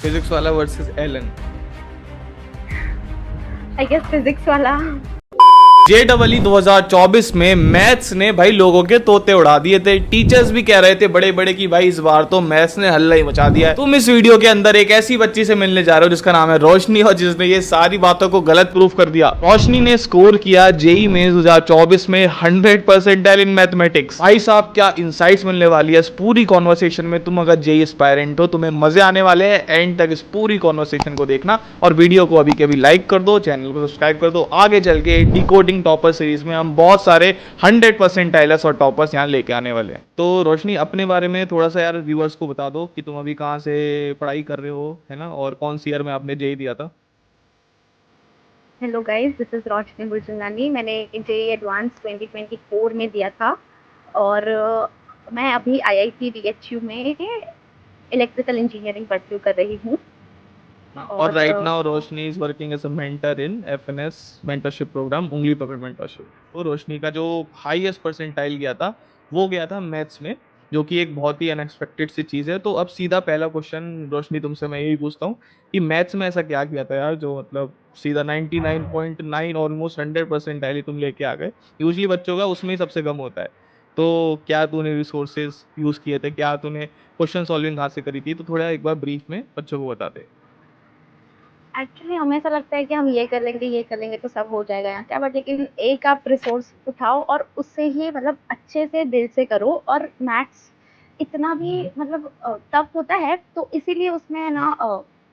Physics वाला versus Allen. I guess physics वाला। JEE 2024 में मैथ्स ने भाई लोगों के तोते उड़ा दिए थे। टीचर्स भी कह रहे थे बड़े बड़े कि भाई इस बार तो मैथ्स ने हल्ला ही मचा दिया है। तुम इस वीडियो के अंदर एक ऐसी बच्ची से मिलने जा रहे हो जिसका नाम है रोशनी और जिसने ये सारी बातों को गलत प्रूफ कर दिया। रोशनी ने स्कोर किया JEE में 2024 में 100 परसेंटाइल इन मैथमेटिक्स। भाई साहब क्या इंसाइट्स मिलने वाली है इस पूरी कॉन्वर्सेशन में। तुम अगर JEE एस्पायरेंट हो तुम्हें मजे आने वाले हैं। एंड तक इस पूरी कॉन्वर्सेशन को देखना और वीडियो को अभी के अभी लाइक कर दो, चैनल को सब्सक्राइब कर दो। आगे चल के डिकोडिंग टॉपर सीरीज में हम बहुत सारे 100 परसेंटाइलर्स और टॉपर्स यहाँ लेके आने वाले हैं। तो रोशनी अपने बारे में थोड़ा सा यार व्यूअर्स को बता दो कि तुम अभी कहाँ से पढ़ाई कर रहे हो, है ना, और कौन सी ईयर में आपने JEE दिया था। हेलो गाइस, दिस इज रोशनी बुलचंदानी। मैंने जेईई एडवांस 2024 में दिया था और मैं अभी आईआईटी बीएचयू में इलेक्ट्रिकल इंजीनियरिंग परस्यू कर रही हूँ। और और right now Roshni is working as a mentor in FNS mentorship program उंगली पकड़ मेंटरशिप। तो रोशनी का जो हाईएस्ट परसेंटाइल गया था वो गया था मैथ्स में, जो कि एक बहुत ही अनएक्सपेक्टेड सी चीज़ है। तो अब सीधा पहला क्वेश्चन रोशनी तुमसे मैं यही पूछता हूँ कि मैथ्स में ऐसा क्या किया था यार जो मतलब सीधा 99.9 ऑलमोस्ट 100 परसेंटाइल ही तुम लेके आ गए। यूजली बच्चों का उसमें ही सबसे कम होता है। तो क्या तूने रिसोर्सेज यूज़ किए थे, क्या तूने क्वेश्चन सॉल्विंग कहाँ से करी थी, तो थोड़ा एक बार ब्रीफ में बच्चों को बता दे। एक्चुअली हमें ऐसा लगता है कि हम ये कर लेंगे तो सब हो जाएगा यहाँ क्या, बट लेकिन एक आप रिसोर्स उठाओ और उससे ही मतलब अच्छे से दिल से करो। और मैथ्स इतना भी मतलब टफ होता है, तो इसीलिए उसमें ना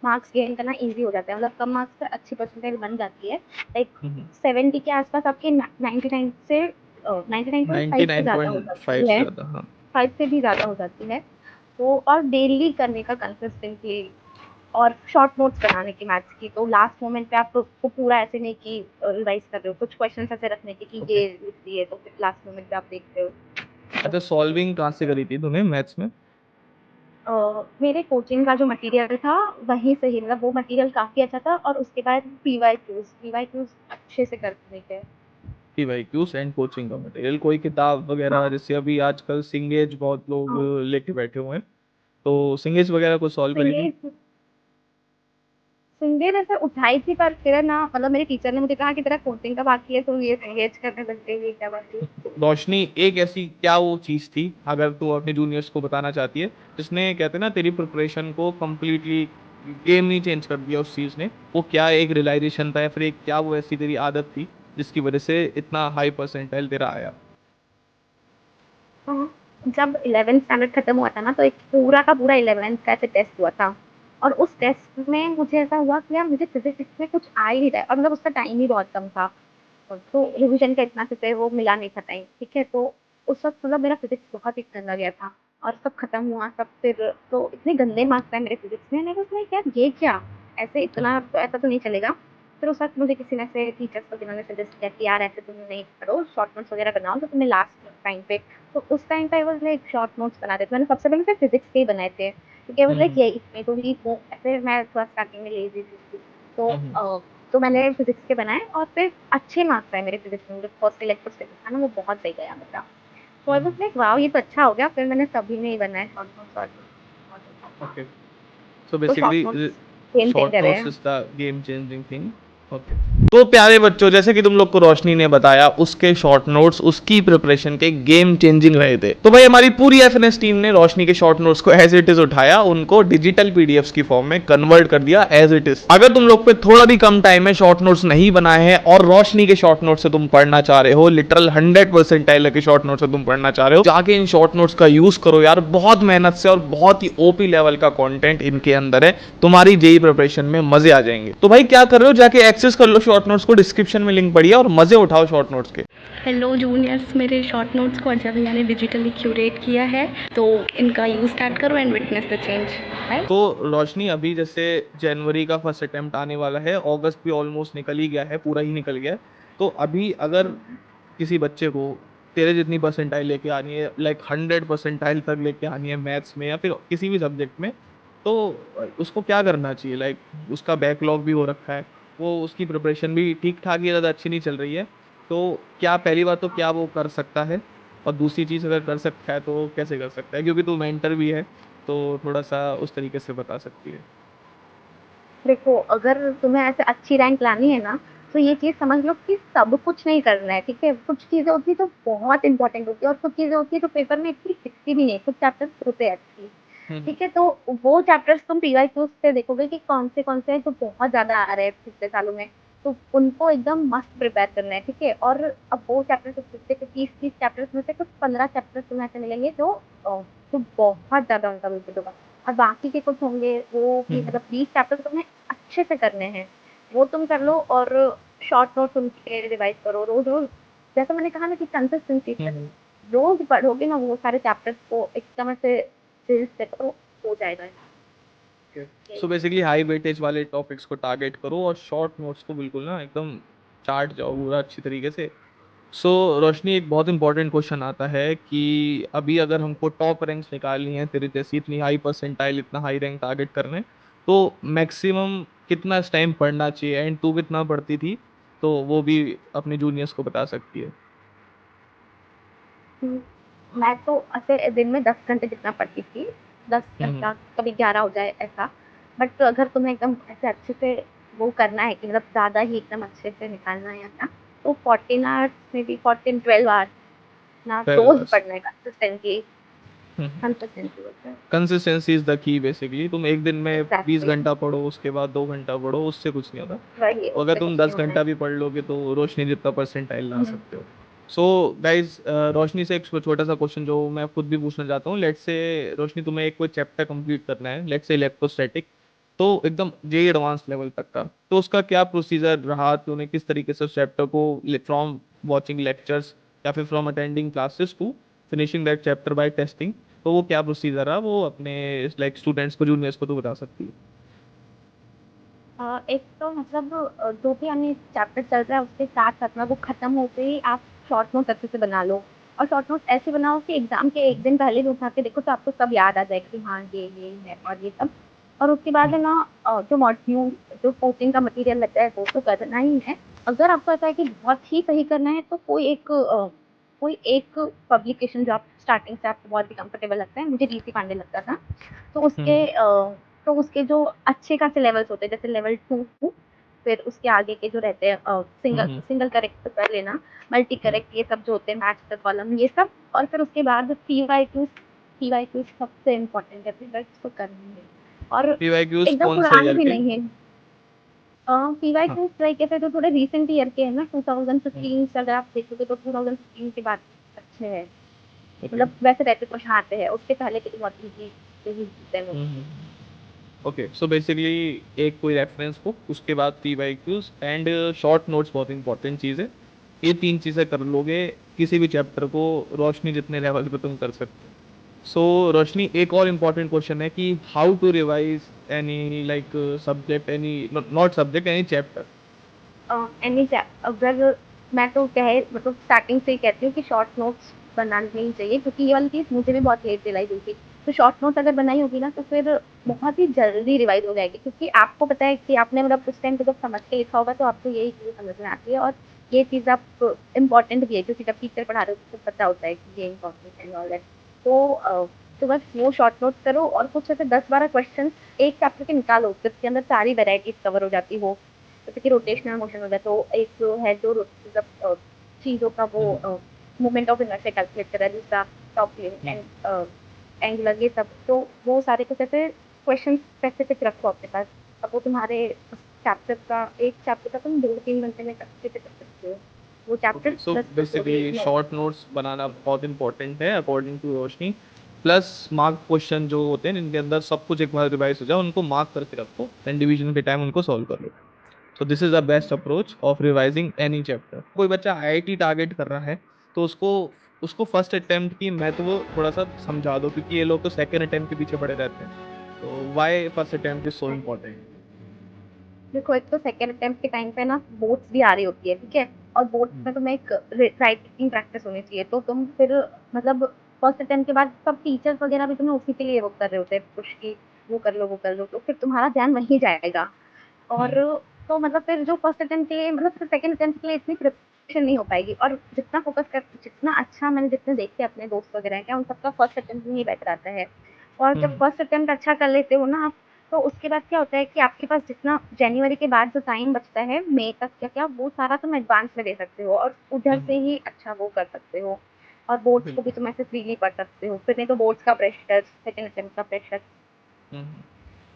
मार्क्स गेन करना इजी हो जाता है। मतलब कम मार्क्स से अच्छी परसेंटेज बन जाती है। लाइक 70 के आसपास आपके 99 से 99.5 से ज़्यादा हो 99.5 जाती से है। ज़्यादा, हाँ। 5 से भी ज़्यादा हो जाती है। तो और डेली करने का कंसिस्टेंटली और शॉर्ट नोट्स बनाने की मैथ्स की, तो लास्ट मोमेंट पे आप को पूरा ऐसे नहीं कि रिवाइज कर रहे हो, कुछ क्वेश्चन ऐसे रखने के कि ओके। ये लिख दिए तो फिर लास्ट मोमेंट पे आप देखते हो। अच्छा, सॉल्विंग कहाँ से करी थी तूने मैथ्स में। मेरे कोचिंग का जो मटेरियल था वहीं से ही, मतलब वो मटेरियल काफ़ी अच्छा था। और उसके बाद पीवाई क्यूज अच्छे से करने थे। PYQs एंड कोचिंग का मटेरियल, कोई किताब वगैरह, हाँ। जैसे अभी आजकल सिंगेज बहुत लोग हाँ, लेके बैठे हुए हैं, तो सिंगेज वगैरह को सॉल्व करी थी। संगीत संगीत ऐसे उठाई थी, पर फिर ना मतलब मेरे टीचर ने मुझे कहा कि तेरा कोचिंग का बाकी है तो ये संगीत करने लग गई, ये क्या बात है। रोशनी एक ऐसी क्या वो चीज़ थी अगर तू अपने जूनियर्स को बताना चाहती है जिसने कहते हैं ना तेरी प्रिपरेशन को कम्प्लीटली गेम नहीं चेंज कर दिया उस चीज़ ने, वो क्या एक रियलाइजेशन था या फिर एक क्या वो ऐसी तेरी आदत थी जिसकी वजह से इतना हाई परसेंटाइल तेरा आया। हाँ, जब 11th स्टैंडर्ड खत्म हुआ था ना, तो एक पूरा का पूरा 11th का ऐसे टेस्ट हुआ था। और उस टेस्ट में मुझे ऐसा हुआ कि यार मुझे फिजिक्स में कुछ आ ही नहीं रहा है, और मतलब उसका टाइम ही बहुत कम था। और तो रिवीजन का इतना से वो मिला नहीं था टाइम, ठीक है। तो उस वक्त मतलब मेरा फिजिक्स बहुत ही गंदा गया था। और सब खत्म हुआ सब, फिर तो इतने गंदे मार्क्स आए मेरे फिजिक्स में। मैंने सोचा यार ये क्या, ऐसे इतना तो ऐसा तो नहीं चलेगा। फिर उस वक्त मुझे किसी ने से टीचर्स को जिन्होंने सजेस्ट किया कि यार ऐसे तुम नहीं करो, शॉर्ट नोट्स वगैरह बनाओ तो तुम्हें लास्ट टाइम पे। तो उस टाइम पे I was like short notes बनाते थे। मैंने सबसे पहले फिर फिजिक्स के ही बनाए थे, क्योंकि आई वाज़ लाइक ये इसमें तो ही वो ऐसे मैं थोड़ा स्टार्टिंग में लेज़ी थी। तो तो मैंने फिजिक्स के बनाए और फिर अच्छे मार्क्स आए मेरे फिजिक्स में। मुझे फर्स्ट इलेक्टिव फिजिक्स था ना, वो बहुत सही गया मेरा। तो आई वाज़ लाइक वाओ, ये तो अच्छा हो गया। फिर मैंने सभी में ही बनाए शॉर्ट नोट्स। और ओके, सो तो short basically notes game short changer है। Notes is the game changing thing. Okay. तो प्यारे बच्चों, जैसे कि तुम लोग को रोशनी ने बताया उसके शॉर्ट नोट्स उसकी प्रिपरेशन के गेम चेंजिंग रहे थे। तो भाई हमारी पूरी FNS टीम ने रोशनी के शॉर्ट नोट्स को एज इट इज उठाया, उनको डिजिटल PDFs की फॉर्म में कन्वर्ट कर दिया एज इट इज। अगर तुम लोग पे थोड़ा भी कम टाइम है, शॉर्ट नोट्स नहीं बनाए हैं और रोशनी के शॉर्ट नोट्स से तुम पढ़ना चाह रहे हो, लिटरल 100 परसेंटाइल के शॉर्ट नोट्स से तुम पढ़ना चाह रहे हो, जाके इन शॉर्ट नोट्स का यूज करो यार। बहुत मेहनत से और बहुत ही OP लेवल का कंटेंट इनके अंदर है, तुम्हारी JEE प्रिपरेशन में मजे आ जाएंगे। तो भाई क्या कर रहे हो, जाके एक्सेस कर लो शॉर्ट नोट्स को, डिस्क्रिप्शन में लिंक पड़ी है और मजे उठाओ शॉर्ट नोट्स के। हेलो जूनियर्स, मेरे शॉर्ट नोट्स को अजय भैया ने डिजिटली क्यूरेट किया है, तो इनका यूज़ स्टार्ट करो and witness the change. Right. तो रोशनी अभी जैसे जनवरी का फर्स्ट अटेम्प्ट आने वाला है, अगस्त भी ऑलमोस्ट निकल ही गया है, पूरा ही निकल गया है। तो अभी अगर किसी बच्चे को तेरे जितनी परसेंटाइल लेके आनी है, लाइक 100 परसेंटाइल तक लेके आनी है मैथ्स में या फिर किसी भी सब्जेक्ट में, तो उसको क्या करना चाहिए। लाइक उसका बैकलॉग भी हो रखा है, वो उसकी प्रिपरेशन भी ठीक ठाक ही, ज़्यादा अच्छी नहीं चल रही है। तो क्या पहली बात तो क्या वो कर सकता है, और दूसरी चीज़ अगर कर सकता है तो कैसे कर सकता है, क्योंकि तू मेंटर भी है तो थोड़ा सा उस तरीके से बता सकती है। देखो, अगर तुम्हें ऐसे अच्छी रैंक लानी है ना, तो ये चीज़ समझ लो कि सब कुछ नहीं करना है, ठीक है? कुछ चीज़ें होती हैं जो बहुत इम्पोर्टेंट होती है और कुछ चीज़ें होती हैं जो पेपर में इतनी दिखती भी नहीं है, कुछ चैप्टर्स होते हैं एक्चुअली, हम्म। ठीक है? तो वो चैप्टर्स तुम पीवाईक्यूज़ से देखोगे कि कौन से हैं जो बहुत ज़्यादा आ रहे हैं पिछले सालों में, तो उनको एकदम मस्त प्रिपेयर करना है, ठीक है? और अब वो चैप्टर्स जितने के 30-30 चैप्टर्स में से कुछ 15 चैप्टर्स तुम्हें ऐसे मिलेंगे जो बहुत ज़्यादा उनका वेटेड होगा। और बाकी के कुछ होंगे वो कि हम्म। मतलब 20 चैप्टर तुम्हें अच्छे से करने हैं, वो तुम कर लो और शॉर्ट नोट्स उनके रिवाइज़ करो रोज़-रोज़। जैसा मैंने कहा ना कि कंसिस्टेंसी से हम्म। रोज़ पढ़ोगे ना वो सारे चैप्टर्स को एकदम ऐसे दिल से तो हो जाएगा। सो बेसिकली हाई वेटेज वाले टॉपिक्स को टारगेट करो और शॉर्ट नोट्स को बिल्कुल ना एकदम चाट जाओ पूरा अच्छी तरीके से। सो रोशनी, एक बहुत इंपॉर्टेंट क्वेश्चन आता है कि अभी अगर हमको टॉप रैंक्स निकालनी है, तेरे जैसी इतनी हाई परसेंटाइल, इतना हाई रैंक टारगेट करने, तो मैक्सिमम कितना टाइम पढ़ना चाहिए, एंड तू कितना पढ़ती थी, तो वो भी अपने जूनियर्स को बता सकती है। हुँ, मैं तो ऐसे दिन में 10 घंटे जितना पढ़ती थी, 10 हम्म। घंटा कभी 11 हो जाए ऐसा। बट अगर तुम्हें एकदम ऐसे अच्छे से वो करना है कि मतलब ज़्यादा ही एकदम अच्छे से निकालना है अपना, तो 14 आवर्स मे बी 14-12 आवर्स ना 12 रोज़ आवर्स। पढ़ना है कंसिस्टेंटली, कंसिस्टेंसी बोलते हैं। Consistency is the key. Basically तुम एक दिन में 20 एग्ज़ैक्टली घंटा पढ़ो, उसके बाद 2 घंटा पढ़ो, उससे कुछ नहीं होता। वही, तो अगर उससे तुम कुछ नहीं दस होना है। घंटा भी पढ़ लोगे तो रोशनी जितना परसेंटाइल ला हुँ, सकते हो। सो गाइज, रोशनी से एक छोटा सा क्वेश्चन जो मैं खुद भी पूछना चाहता हूँ। लेट्स से रोशनी, तुम्हें एक कोई चैप्टर कंप्लीट करना है, लेट्स से इलेक्ट्रोस्टैटिक, तो एकदम जे एडवांस लेवल तक का, तो उसका क्या प्रोसीजर रहा, तूने किस तरीके से उस चैप्टर को फ्रॉम वॉचिंग लेक्चर्स या फिर from attending classes to finishing that chapter by testing, तो वो क्या प्रोसीजर रहा, वो अपने लाइक स्टूडेंट्स को, जूनियर्स को तो बता सकती है। एक तो मतलब जो भी हमें चैप्टर चल रहा है उसके साथ-साथ में वो खत्म होते ही आप शॉर्ट नोट अच्छे से बना लो। और शॉर्ट नोट ऐसे बनाओ कि एग्ज़ाम के 1 दिन पहले भी उठा के देखो तो आपको सब याद आ जाए कि हाँ, ये है और ये सब। और उसके बाद है ना जो मॉड्यूल जो कोचिंग का मटीरियल लगता है वो तो करना ही है। अगर आपको ऐसा है कि बहुत ही सही करना है तो कोई एक पब्लिकेशन जो आप स्टार्टिंग से आपको बहुत ही कंफर्टेबल लगता है, मुझे डीसी पांडे लगता था। तो उसके जो अच्छे खासे लेवल्स होते हैं जैसे लेवल 2, फिर उसके आगे के जो रहते हैं सिंगल हम्म। सिंगल करेक्ट कर लेना, मल्टी करेक्ट ये सब जो होते हैं मैथ्स का कॉलम ये सब। और फिर उसके बाद पीवाईक्यूज सबसे इम्पोर्टेंट है, पीवाईक्यूज तो करनी है। और पीवाईक्यूज एकदम कौन से पुराने ईयर भी के? नहीं है। पीवाईक्यूज लाइक ऐसे जो थोड़े रिसेंट ईयर के हैं ना 2015 से अगर आप देखोगे तो 2015 के बाद अच्छे हैं। ओके। मतलब वैसे रहते कुछ आते हैं, उससे पहले के तो बहुत इजी ओके, सो बेसिकली एक कोई रेफरेंस बुक, उसके बाद पीवाईक्यूज एंड शॉर्ट नोट्स बहुत इंपॉर्टेंट चीज़ है। ये तीन चीज़ें कर लोगे, किसी भी चैप्टर को रोशनी जितने लेवल पे तुम कर सकते हो। सो रोशनी, एक और इम्पॉर्टेंट क्वेश्चन है कि how to revise any like subject, any not subject, any chapter. Any chap अगर मैं तो कहे मतलब स्टार्टिंग से ही कहती हूँ कि शॉर्ट नोट्स बनानी ही चाहिए क्योंकि ये वाली चीज़ मुझे भी बहुत लेट रियलाइज हुई थी। तो शॉर्ट नोट्स अगर बनाई होगी ना तो फिर बहुत ही जल्दी रिवाइज हो जाएगी क्योंकि आपको पता है कि आपने मतलब उस टाइम पे जब समझ के लिखा होगा तो आपको यही चीज़ समझ में आती है और ये चीज़ आप इम्पोर्टेंट भी है क्योंकि जब टीचर पढ़ा रहे हो तो पता होता है कि ये इम्पोर्टेंट है और तो बस वो शॉर्ट नोट्स करो और कुछ ऐसे 10-12 क्वेश्चन एक चैप्टर के निकालो जिसके अंदर सारी वेराइटीज कवर हो जाती हो। जैसे कि रोटेशनल मोशन हो गया तो एक जो है जो मतलब चीज़ों का वो मोमेंट ऑफ इनर्शिया कैलकुलेट करा है दूसरा टॉप एंगुलर ये सब तो वो सारे कुछ ऐसे क्वेश्चन स्पेसिफिक रखो अपने पास। अब वो तुम्हारे एक चैप्टर का तुम 2-3 घंटे में अच्छे से कर सकते हो। वो chapter okay, so plus basically short notes बनाना बहुत इंपॉर्टेंट है according to Roshni. Plus mark question जो होते हैं जिनके अंदर सब कुछ एक बार रिवाइज हो जाए, उनको मार्क करके रखो एंड डिवीजन के टाइम उनको सॉल्व कर लो। So this is the best approach of revising any chapter. कोई बच्चा आईआईटी टारगेट कर रहा है तो उसको उसको फर्स्ट अटेम्प्ट की महत्व थोड़ा सा समझा दो, क्योंकि ये लोग तो सेकंड अटेम्प्ट के पीछे पड़े रहते हैं। तो why first attempt is so important? देखो एक तो सेकंड अटेम्प्ट के टाइम पे ना बोर्ड्स भी आ रही होती है, ठीक है? और बोर्ड्स में तुम्हें एक राइटिंग प्रैक्टिस होनी चाहिए, तो तुम फिर मतलब फर्स्ट अटेम्प्ट के बाद सब टीचर्स वगैरह भी तुम्हें उसी के लिए वो कर रहे होते हैं, पुश की वो कर लो, तो फिर तुम्हारा ध्यान वहीं जाएगा। और तो मतलब फिर जो फर्स्ट अटेम्प्ट के लिए मतलब फिर सेकंड अटेम्प्ट के लिए इतनी प्रिपरेशन नहीं हो पाएगी और जितना अच्छा मैंने जितने देखे अपने दोस्त वगैरह हैं क्या उन सबका फर्स्ट अटेम्प्ट में ही बेटर आता है। और जब फर्स्ट अटेम्प्ट अच्छा कर लेते हो ना आप तो उसके बाद क्या होता है कि आपके पास जितना जनवरी के बाद जो टाइम बचता है मई तक क्या-क्या वो सारा तुम एडवांस में दे सकते हो और उधर से ही अच्छा वो कर सकते हो। और बोर्ड्स को भी बिल्कुल। तुम ऐसे फ्रीली पढ़ सकते हो। फिर नहीं तो बोर्ड्स का प्रेशर, सेकंड अटेम्प्ट का प्रेशर। हुँ, हुँ।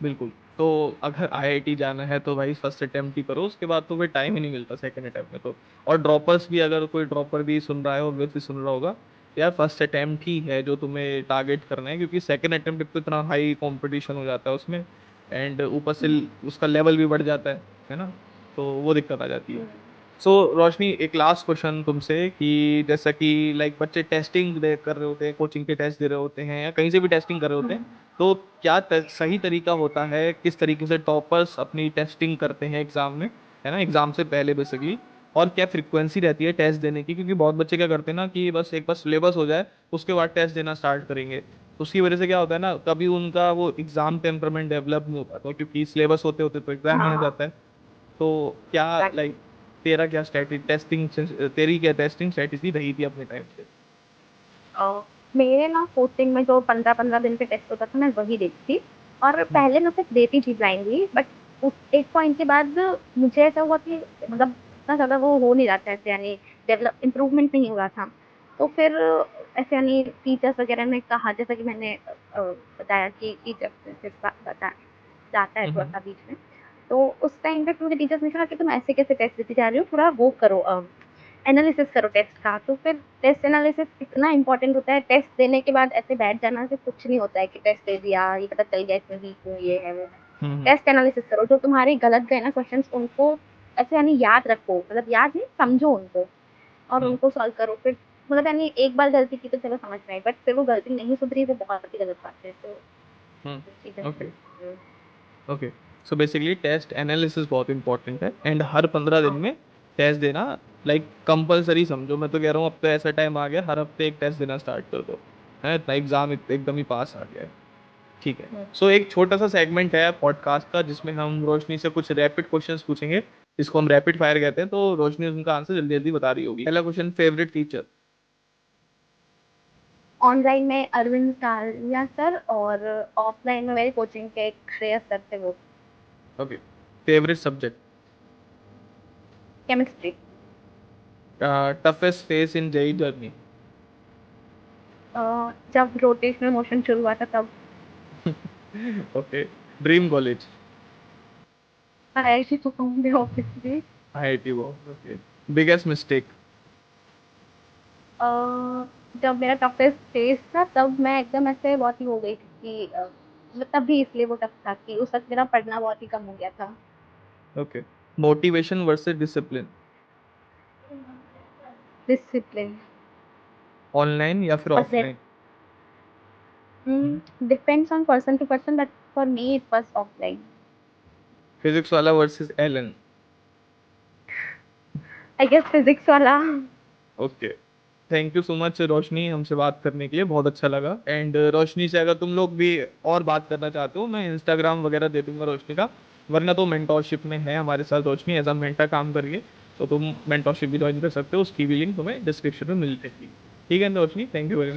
बिल्कुल। तो अगर आईआईटी जाना है तो भाई फर्स्ट अटेम्प्ट ही करो, उसके बाद तो फिर टाइम ही नहीं मिलता सेकंड अटेम्प्ट में तो। और ड्रॉपर्स भी, अगर कोई ड्रॉपर भी सुन रहा है, ऑब्वियसली सुन रहा होगा, यार फर्स्ट अटेम्प्ट ही है जो तुम्हें टारगेट करना है, क्योंकि सेकंड अटेम्प्ट एक तो इतना हाई कॉम्पिटिशन हो जाता है उसमें, एंड ऊपर से उसका लेवल भी बढ़ जाता है ना? तो वो दिक्कत आ जाती है। हुँ। सो रोशनी, एक लास्ट क्वेश्चन तुमसे कि जैसा कि लाइक बच्चे टेस्टिंग दे कर रहे होते हैं, कोचिंग के टेस्ट दे रहे होते हैं या कहीं से भी टेस्टिंग कर रहे होते हुँ। हैं, तो क्या सही तरीका होता है, किस तरीके से टॉपर्स अपनी टेस्टिंग करते हैं एग्जाम में, है ना, एग्जाम से पहले बेसिकली, और क्या फ्रीक्वेंसी रहती है टेस्ट देने की, क्योंकि बहुत बच्चे क्या करते हैं ना कि बस एक बार सिलेबस हो जाए उसके बाद टेस्ट देना स्टार्ट करेंगे, तो उसकी वजह से क्या होता है ना, कभी उनका वो एग्जाम टेम्परामेंट डेवलप नहीं हो पाता, क्योंकि सिलेबस होते होते तो एग्जाम आने हाँ, जाता है। तो क्या एग्ज़ैक्टली। लाइक तेरा क्या स्ट्रैटेजी, तेरी क्या टेस्टिंग स्ट्रैटेजी रही थी अपने टाइम पे? अ, मेरे ना कोचिंग में जो 15-15 दिन पे टेस्ट होता था, मैं वही देती थी और हुँ, पहले मैं सिर्फ़ देती थी ब्लाइंडली बट उस एक पॉइंट के बाद मुझे ऐसा हुआ कि मतलब इतना ज़्यादा वो हो नहीं रहा था ऐसे यानी डेवलप इम्प्रूवमेंट नहीं हो रहा था। तो फिर ऐसे यानी टीचर्स वग़ैरह ने कहा जैसा कि मैंने बताया कि टीचर्स ने फिर बता जाता है हुँ, हुँ, थोड़ा-सा बीच में। तो उस टाइम पे मुझे टीचर्स ने कहा कि तुम ऐसे कैसे टेस्ट देती जा रही हो, थोड़ा वो करो एनालिसिस करो टेस्ट का। तो फिर टेस्ट एनालिसिस इतना इम्पोर्टेंट होता है, टेस्ट देने के बाद ऐसे बैठ जाना से कुछ नहीं होता है कि टेस्ट दे दिया, ये पता चल गया इसमें वीक हूँ, ये है, वो है। हुँ, हुँ, टेस्ट एनालिसिस करो, जो तुम्हारे गलत गए ना क्वेश्चन्स उनको ऐसे यानी याद रखो, मतलब याद नहीं समझो उनको और हुँ, उनको सॉल्व करो। फिर मतलब यानी एक बार गलती की तो चलो समझ में आई, बट फिर वो गलती नहीं सुधरी, वो बहुत ही गलत बात है। तो हुँ, चीज़ें ओके, हुँ, okay. So basically test analysis बहुत इंपॉर्टेंट है, एंड हर 15 दिन हाँ, में टेस्ट देना लाइक कंपल्सरी समझो। मैं तो कह रहा हूँ अब तो ऐसा टाइम आ गया, हर हफ्ते एक टेस्ट देना स्टार्ट कर दो, है ना, एग्जाम एकदम ही पास आ गया है। ठीक है। हुँ। सो एक छोटा सा सेगमेंट है पॉडकास्ट का जिसमें हम रोशनी से कुछ रैपिड क्वेश्चंस पूछेंगे, जिसको हम रैपिड फायर कहते हैं, तो रोशनी उनका आंसर जल्दी जल्दी बता रही होगी। पहला क्वेश्चन, फेवरेट टीचर? ऑनलाइन में अरविंद सालिया सर और ऑफलाइन में मेरे कोचिंग के एक श्रेयस सर थे वो, okay. Favourite subject? Chemistry. Toughest phase in JEE journey? जब रोटेशनल मोशन शुरू हुआ था तब ओके। Dream college? आईआईटी तो कहूँगी ऑब्वियसली। आईआईटी वो। ओके। Biggest mistake? अ, जब मेरा टफेस्ट फेज़ था तब मैं एकदम ऐसे बहुत ही हो गई थी कि मतलब तभी इसलिए वो टफ था कि उस वक़्त मेरा पढ़ना बहुत ही कम हो गया था। Okay. Motivation versus discipline? Discipline online या फिर was there offline? Depends on person to person but for me it was offline. Physics वाला versus Allen? I guess Physics Wallah. Okay. Thank you so much Roshni, हमसे बात करने के लिए बहुत अच्छा लगा। एंड रोशनी से अगर तुम लोग भी और बात करना चाहते हो, मैं इंस्टाग्राम वगैरह दे दूंगा रोशनी का, वरना तो मेंटोरशिप में है हमारे साथ रोशनी, एज अ मेंटर काम करिए, तो तुम मेंटोरशिप भी ज्वाइन कर सकते हो, उसकी भी लिंक तुम्हें डिस्क्रिप्शन में मिल जाएगी। ठीक है रोशनी, थैंक यू वेरी मच।